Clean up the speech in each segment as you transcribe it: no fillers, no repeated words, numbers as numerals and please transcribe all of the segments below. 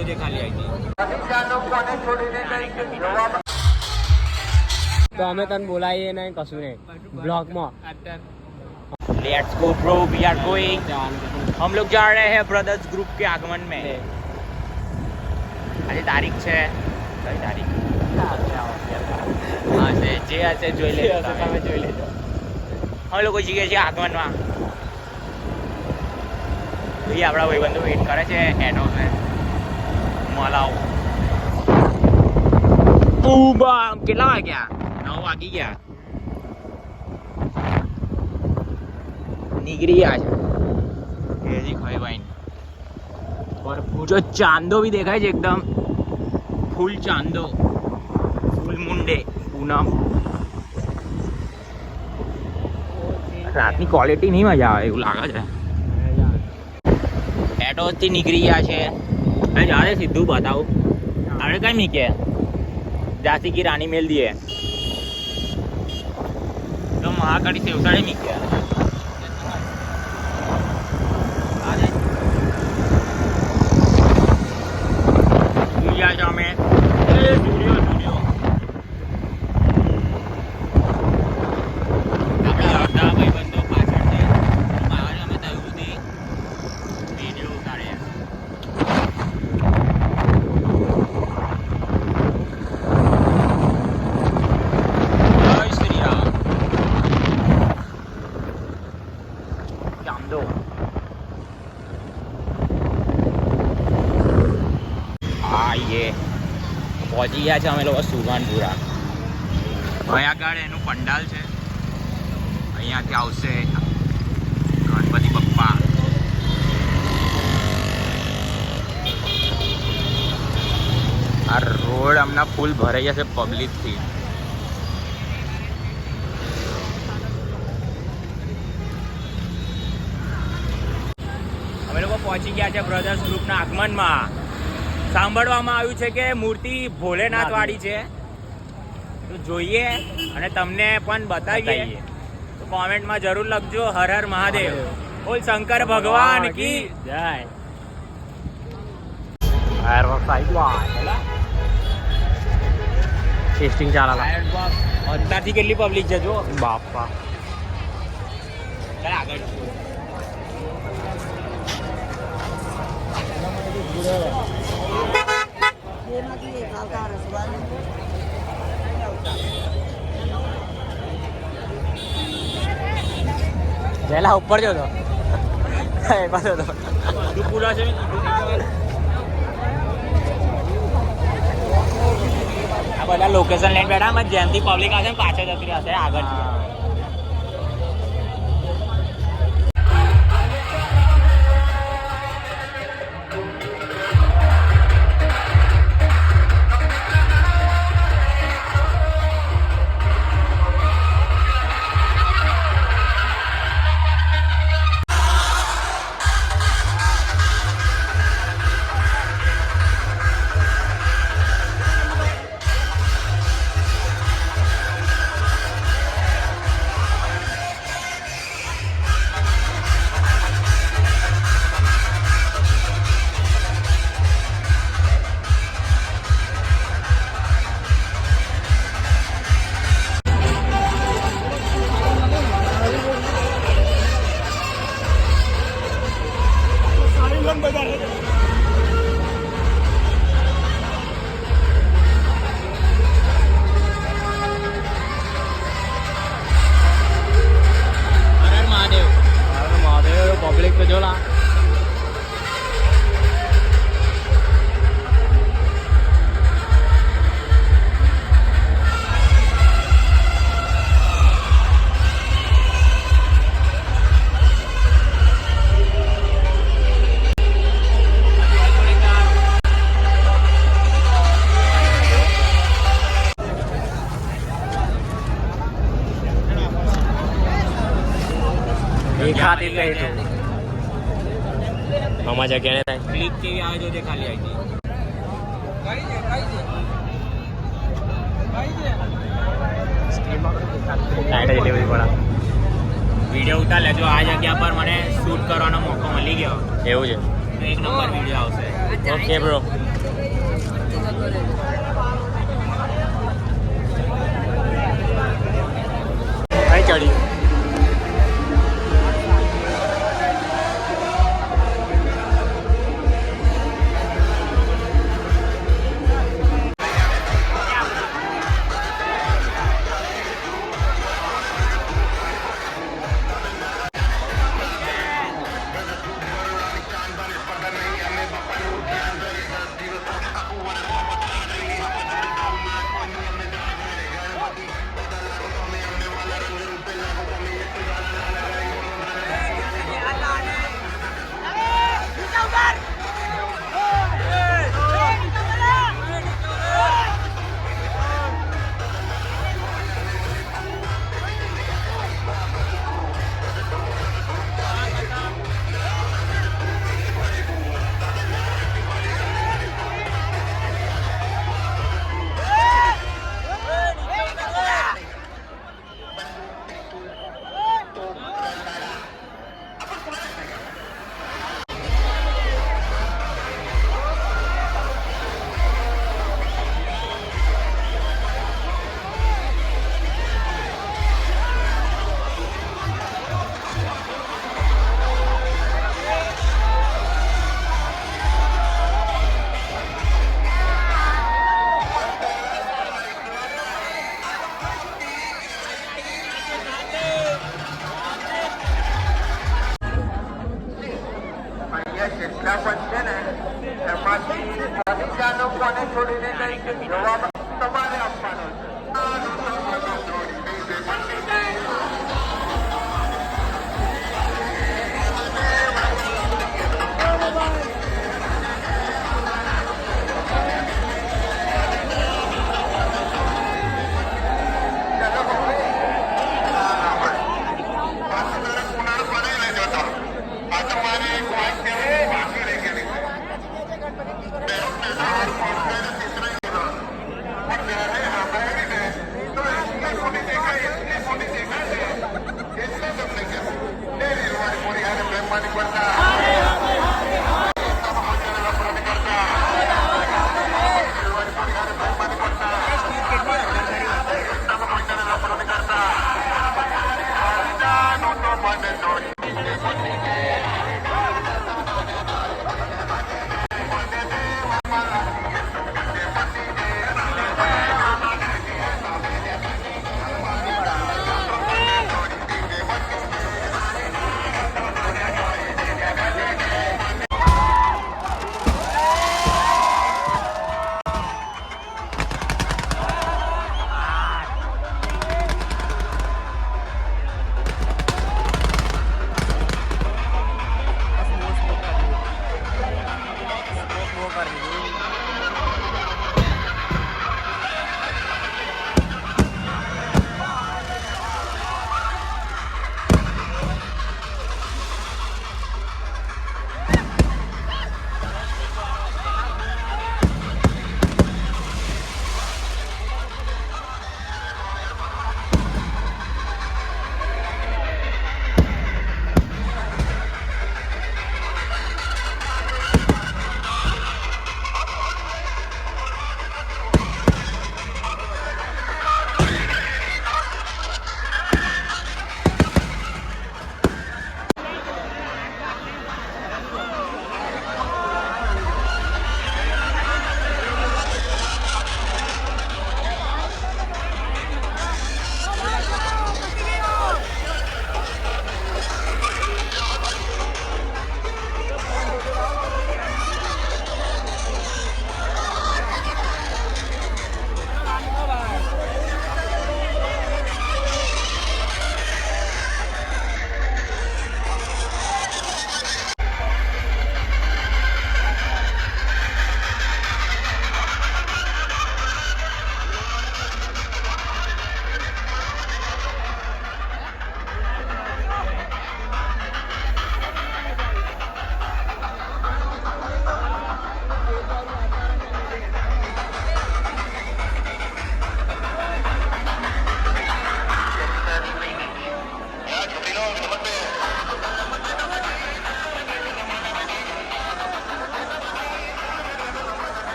જોજે ખાલી આઈ તો અમે તને બોલાવીએ નહીં કશું નહીં બ્લોગમાં let's go bro we are going हम लोग जा रहे हैं ब्रदर्स ग्रुप के आगमन में आज तारीख છે કઈ તારીખ હા છે જે હશે જોઈ લેજો તમે જોઈ લેજો हम लोग જઈએ છીએ આગમનમાં ભાઈ આપણા ભાઈબંધો વેઇટ કરે છે એનો ને મલાવ બૂમ કેટલા વાગ્યા 9 વાગી ગયા निकली आज ये जी भाई वाइन और जो चांदो भी देखा है एकदम फुल चांदो फुल मुंडे पूनम રાતની ક્વોલિટી નહીં મજા આવે એવું લાગે છે એટોથી નીકળી ગયા છે અરે જારે સીધું બતાવું અરે કઈ મીકે જાસી કી રાની મેલ દીએ તો મહાકાળી સેવસાડે મીકે અમે પહોંચી ગયા છે અમે લોકો સુગાનપુરા અહીંયા આગળ એનું પંડાલ છે અહીંયાથી આવશે ગણપતિ બપ્પા આ રોડ હમણાં ફૂલ ભરાઈ જશે પબ્લિકથી અમે લોકો પહોંચી ગયા છે બ્રધર્સ ગ્રુપના આગમનમાં સાંભળવામાં આવ્યું છે કે મૂર્તિ ભોલેનાથ વાળી છે તો જોઈએ અને તમને પણ બતાવીએ તો કોમેન્ટમાં જરૂર લખજો હર હર મહાદેવ બોલ શંકર ભગવાન કી જય ટેસ્ટિંગ ચાલે અત્યારથી કેટલી પબ્લિક છે જો બાપા ચાલ આગળ જેલા ઉપર જો તો પાછો તો તું પૂરા છે આ બધા લોકેશન લઈને બેઠા જેમથી પબ્લિક આવશે પાછળ જતી રહેશે આગળ પબ્લિક તો જોલા દેખાતી ગઈ તો આમાં જગ્યા ને થાય ક્લિક કેવી આવે તો ખાલી આવી વિડીયો ઉતાર લેજો આ જગ્યા પર મને શૂટ કરવાનો મોકો મળી ગયો એવું છે તો 1 નંબર વિડીયો આવશે ઓકે બ્રો અહીં ચડી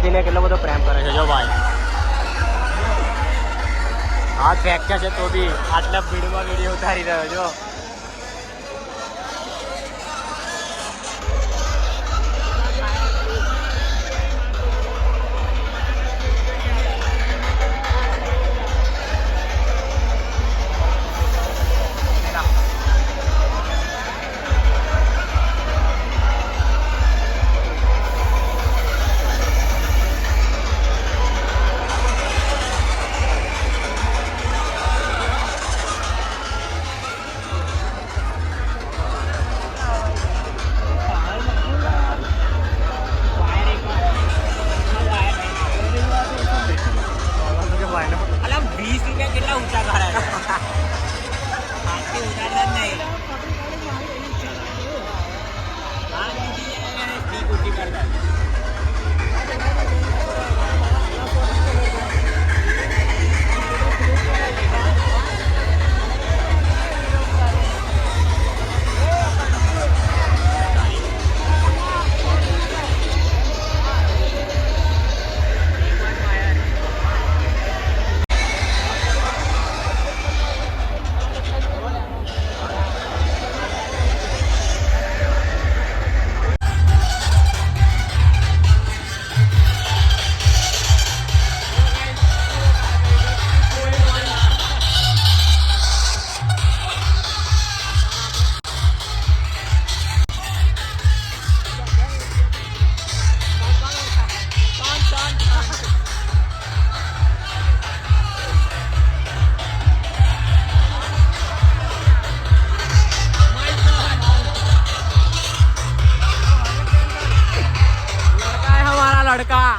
હાથીને કેટલો બધો પ્રેમ કરે છે જો ભાઈ. હાથ ફ્રેક્ચર છે તો બી આટલા ભીડમાં વિડીયો ઉતારી રહ્યો જો. અલા 20 રૂપિયા કેટલા ઊંચા કાઢ્યા હાથથી ઉતારતા જ નહીં. હા ઠીક ઊંચી કરતા. લડકા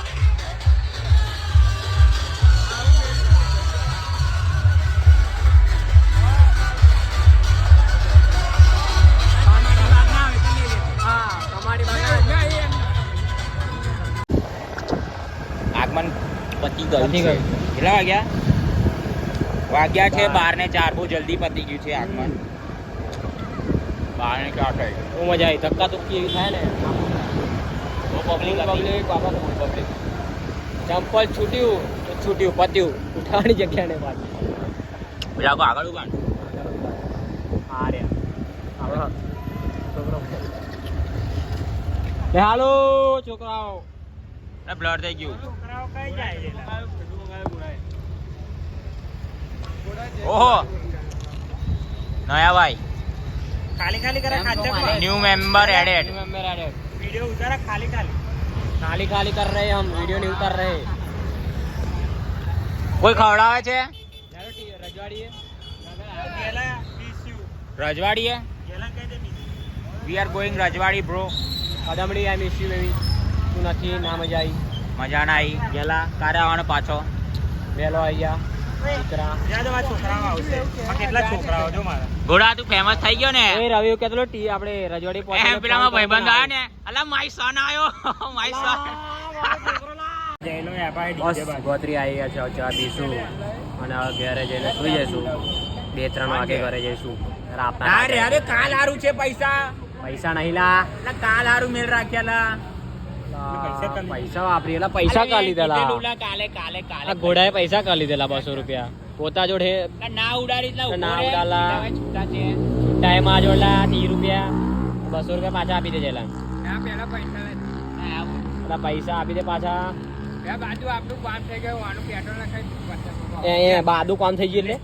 આગમન પતી ગયું છે. કેટલા વાગ્યા છે 12:04. બહુ જલ્દી પતી ગયું છે આગમન. 12:04 થઈ. બહુ મજા આવી. ધક્કા ધુક્કી એવી થાય ને. બહુ પબ્લિક બાપા ફૂલ પબ્લિક. ચંપલ છૂટ્યું તો છૂટ્યું પત્યું ઉઠાવવાની જગ્યા ને પાછી. બધા આગળ ઉભા હા રે છોકરો હાલો છોકરાઓ બ્લર થઈ ગયું. ઓહો નયા ભાઈ ખાલી કરે ખાચક न्यू मेंबर एडेड. वीडियो उतारा खाली खाली कर रहे हम वीडियो नहीं उतार रहे. કોઈ ખવડાવે છે રજવાડી गेला मिस यू રજવાડીએ? गेला કહે દે miss we are going Rajwadi bro. કદમડી આઈ મિસ યુ બેબી. તું નથી ના મજા આવી. મજા ના આવી. ગેલા કારે આવવાનો પાછો. વેલો આવી ગયા દીકરા. યાદ આ છોકરાઓ આવશે આ કેટલા છોકરાઓ જો મારા ઘોડા તું ફેમસ થઈ ગયો ને. એ રવિ કેટલો ટી આપણે રજવાડી એમ પેલામાં ભાઈબંધ આયો ને. અલા માય સન આયો માય સન. જયલો એપાય બસ ડીજે બાજુ ગોત્રી આવી ગયા છે. ચા પીશું અને હવે ઘરે જઈને સુઈ જઈશું. 2-3 વાગે ઘરે જઈશું. રાતના ના રે અરે કાલ હારું છે પૈસા. પૈસા નહીં લા. એટલે કાલ હારું મેલ રાખ્યાલા. પૈસા વાપરી પૈસા કા લીધેલા. કાલે કાલે કાલે આ ઘોડાએ પૈસા કા લીધેલા 200 રૂપિયા પોતા જોડે. ના ઉડાડી એટલે ના ઉભો રે. ઉડાલા. છૂટા છે. ટાઈમમાં જોડલા 30 રૂપિયા 200 રૂપિયા પાછા આપી દેજેલા. ના પેલા પૈસા એટલે પૈસા આપી દે પાછા. બાજુ આપણું કામ થઈ ગયું આનું પેટ્રોલ નખાઈ. એ બાદુ કામ થઈ ગયું એટલે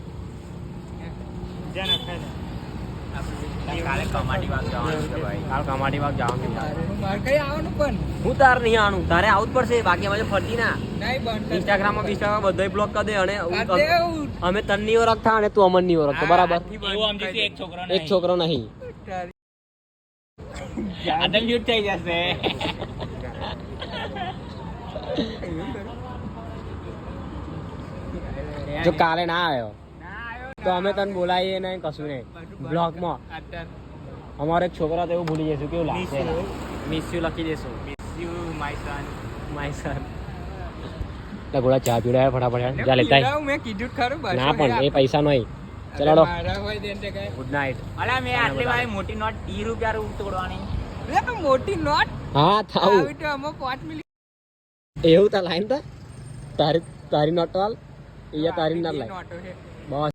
જ્યાં નખાય કાલે કમાટી વાગ જવાનું છે ભાઈ. કાલ કમાટી વાગ જવાનું છે. મારે કઈ આવવાનું પણ હું તાર નહીં આનું તારે આવું જ પડશે. બાકી અમે ફરતી ના નહીં બંધ. ઇન્સ્ટાગ્રામમાં બધો બ્લોક કરી દે અને અમે તન ની ઓળખતા અને તું અમન ની ઓળખતો બરાબર. એવું સમજી એક છોકરો એક છોકરો નહીં. આદલ લ્યુટ થઈ જશે. જો કાલે ના આવ્યો તો અમે તને બોલાવીએ ને કશું નહીં બ્લોગમાં. અમારો એક છોકરો તો એવું ભૂલી જઈશું કેવું લાગશે. મિસ યુ લખી દેશું. My son. ઘોડા ચા પીવડાવે ફટાફટ જા લેતા આય. મેં કીધું ખરું ના પણ એ પૈસા નહીં. ચલાડો ગુડ નાઇટ. અલા મેં આટલી વાળી મોટી નોટ 30 રૂપિયા તોડવાની. મોટી નોટ હા થાઉ આવી તો અમે 5 મિનિટ એવું તા લાઈન તા તારી નોટ વાલ અહીંયા તારી ના લાઈન બસ